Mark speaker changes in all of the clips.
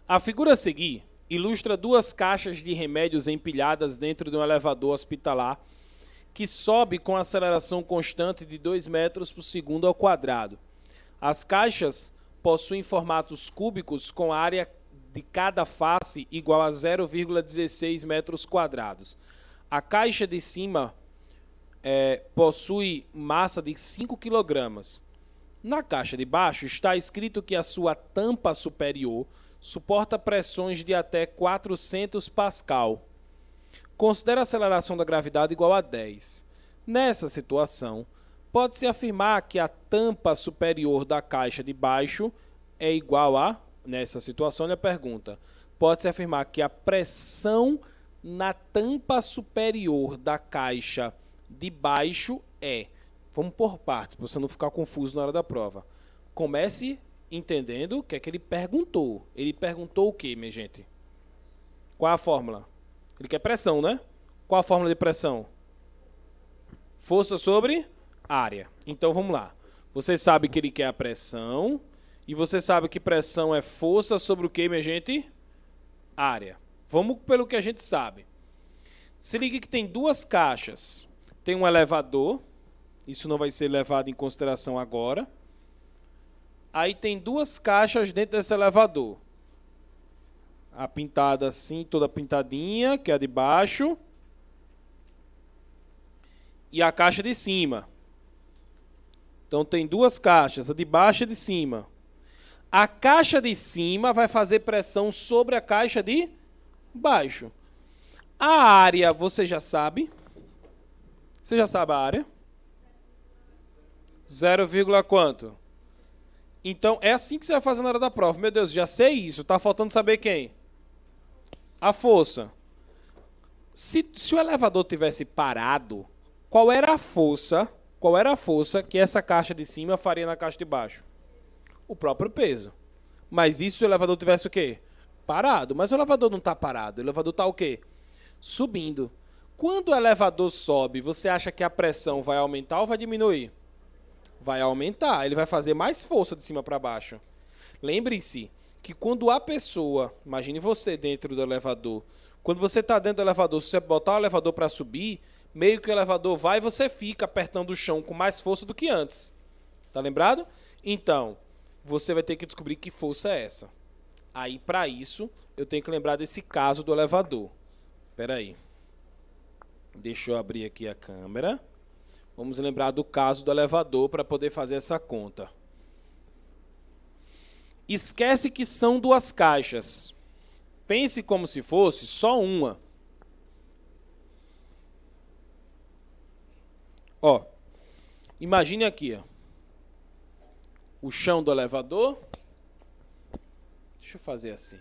Speaker 1: A figura a seguir ilustra duas caixas de remédios empilhadas dentro de um elevador hospitalar que sobe com aceleração constante de 2 metros por segundo ao quadrado. As caixas possuem formatos cúbicos com área de cada face igual a 0,16 metros quadrados. A caixa de cima possui massa de 5 kg. Na caixa de baixo está escrito que a sua tampa superior suporta pressões de até 400 pascal. Considere a aceleração da gravidade igual a 10. Nessa situação, pode-se afirmar que a tampa superior da caixa de baixo é igual a... Nessa situação, ele pergunta. Pode-se afirmar que a pressão na tampa superior da caixa de baixo é... Vamos por partes, para você não ficar confuso na hora da prova. Comece entendendo o que é que ele perguntou. Ele perguntou o que, minha gente? Qual é a fórmula? Ele quer pressão, né? Qual a fórmula de pressão? Força sobre área. Então, vamos lá. Você sabe que ele quer a pressão. E você sabe que pressão é força sobre o que, minha gente? Área. Vamos pelo que a gente sabe. Se liga que tem duas caixas. Tem um elevador. Isso não vai ser levado em consideração agora. Aí tem duas caixas dentro desse elevador. A pintada assim, toda pintadinha, que é a de baixo. E a caixa de cima. Então tem duas caixas, a de baixo e a de cima. A caixa de cima vai fazer pressão sobre a caixa de baixo. A área, você já sabe? Você já sabe a área? 0, quanto? Então, é assim que você vai fazer na hora da prova. Meu Deus, já sei isso. Tá faltando saber quem? A força. Se o elevador tivesse parado, qual era a força que essa caixa de cima faria na caixa de baixo? O próprio peso. Mas isso se o elevador tivesse o quê? Parado. Mas o elevador não está parado. O elevador está o quê? Subindo. Quando o elevador sobe, você acha que a pressão vai aumentar ou vai diminuir? Vai aumentar. Ele vai fazer mais força de cima para baixo. Lembre-se que quando a pessoa... Imagine você dentro do elevador. Quando você está dentro do elevador, se você botar o elevador para subir, meio que o elevador vai e você fica apertando o chão com mais força do que antes. Tá lembrado? Então... você vai ter que descobrir que força é essa. Aí, para isso, eu tenho que lembrar desse caso do elevador. Espera aí. Deixa eu abrir aqui a câmera. Vamos lembrar do caso do elevador para poder fazer essa conta. Esquece que são duas caixas. Pense como se fosse só uma. Ó, imagine aqui, ó. O chão do elevador. Deixa eu fazer assim.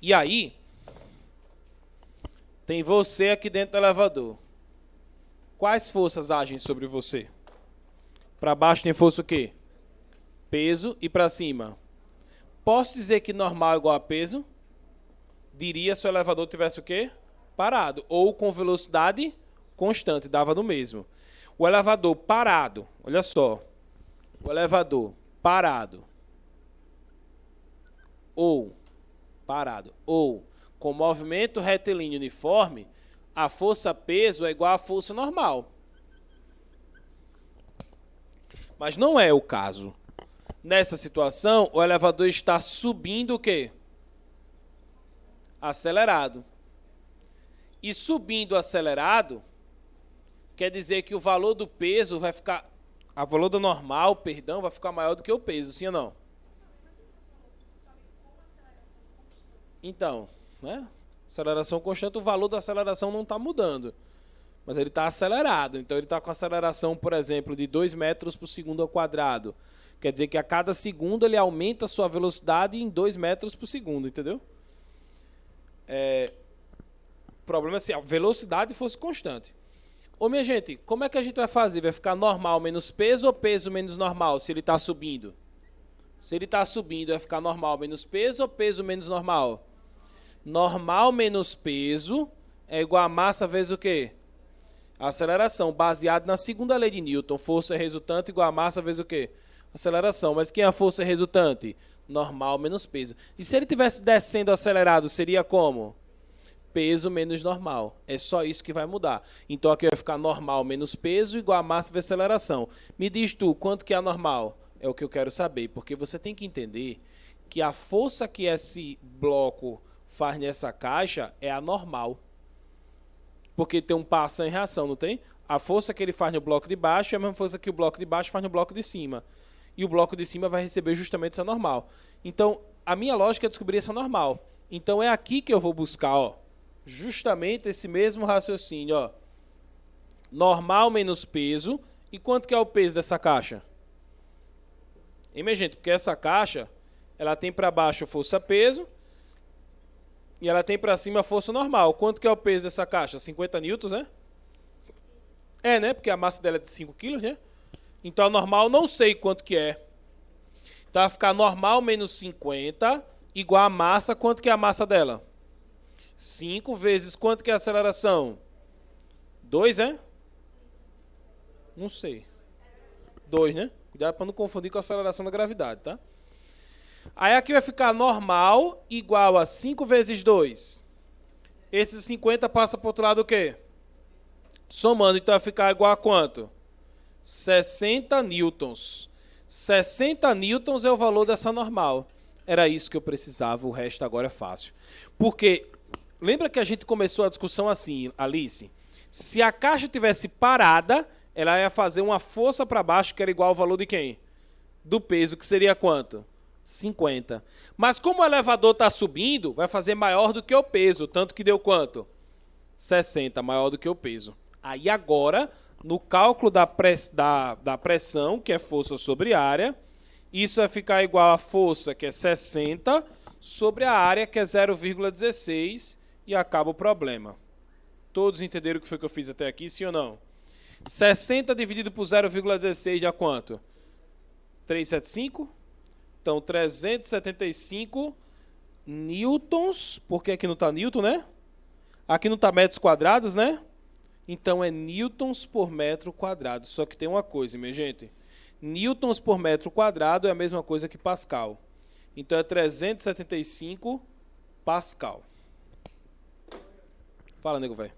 Speaker 1: E aí, tem você aqui dentro do elevador. Quais forças agem sobre você? Para baixo tem força o quê? Peso. E para cima? Posso dizer que normal é igual a peso? Diria se o elevador tivesse o quê? Parado. Ou com velocidade constante, dava no mesmo. O elevador parado, olha só. O elevador parado. Ou com movimento retilíneo uniforme, a força peso é igual à força normal. Mas não é o caso. Nessa situação, o elevador está subindo o quê? Acelerado. E subindo acelerado, quer dizer que o valor do peso vai ficar... O valor do normal, perdão, vai ficar maior do que o peso, sim ou não? Então, né? Aceleração constante, o valor da aceleração não está mudando. Mas ele está acelerado. Então, ele está com aceleração, por exemplo, de 2 metros por segundo ao quadrado. Quer dizer que a cada segundo ele aumenta a sua velocidade em 2 metros por segundo, entendeu? O problema é se a velocidade fosse constante. Ô, minha gente, como é que a gente vai fazer? Vai ficar normal menos peso ou peso menos normal se ele está subindo? Se ele está subindo, vai ficar normal menos peso ou peso menos normal? Normal menos peso é igual a massa vezes o quê? Aceleração, baseado na segunda lei de Newton. Força resultante igual a massa vezes o quê? Aceleração. Mas quem é a força resultante? Normal menos peso. E se ele estivesse descendo acelerado, seria como? Peso menos normal. É só isso que vai mudar. Então aqui vai ficar normal menos peso igual a massa vezes aceleração. Me diz tu, quanto que é a normal? É o que eu quero saber, porque você tem que entender que a força que esse bloco faz nessa caixa é a normal. Porque tem um passo em reação, não tem? A força que ele faz no bloco de baixo é a mesma força que o bloco de baixo faz no bloco de cima. E o bloco de cima vai receber justamente essa normal. Então, a minha lógica é descobrir essa normal. Então, é aqui que eu vou buscar, ó, justamente esse mesmo raciocínio, ó. Normal menos peso. E quanto que é o peso dessa caixa? Hein, minha gente? Porque essa caixa, ela tem para baixo força-peso e ela tem para cima força normal. Quanto que é o peso dessa caixa? 50 newtons, né? É, né? Porque a massa dela é de 5 kg, né? Então, a normal não sei quanto que é. Então, vai ficar normal menos 50 igual a massa. Quanto que é a massa dela? 5 vezes quanto que é a aceleração? 2, é? Não sei. 2, né? Cuidado para não confundir com a aceleração da gravidade, tá? Aí aqui vai ficar normal igual a 5 vezes 2. Esse 50 passa para o outro lado o quê? Somando, então vai ficar igual a quanto? 60 newtons. 60 newtons é o valor dessa normal. Era isso que eu precisava, o resto agora é fácil. Porque, lembra que a gente começou a discussão assim, Alice? Se a caixa tivesse parada, ela ia fazer uma força para baixo que era igual ao valor de quem? Do peso, que seria quanto? 50. Mas como o elevador está subindo, vai fazer maior do que o peso. Tanto que deu quanto? 60, maior do que o peso. Aí agora, no cálculo da pressão, que é força sobre área, isso vai ficar igual a força, que é 60, sobre a área, que é 0,16, e acaba o problema. Todos entenderam o que foi que eu fiz até aqui, sim ou não? 60 dividido por 0,16 dá quanto? 375? Então, 375 newtons, porque aqui não está newton, né? Aqui não está metros quadrados, né? Então, é newtons por metro quadrado. Só que tem uma coisa, minha gente. Newtons por metro quadrado é a mesma coisa que Pascal. Então, é 375 Pascal. Fala, nego velho.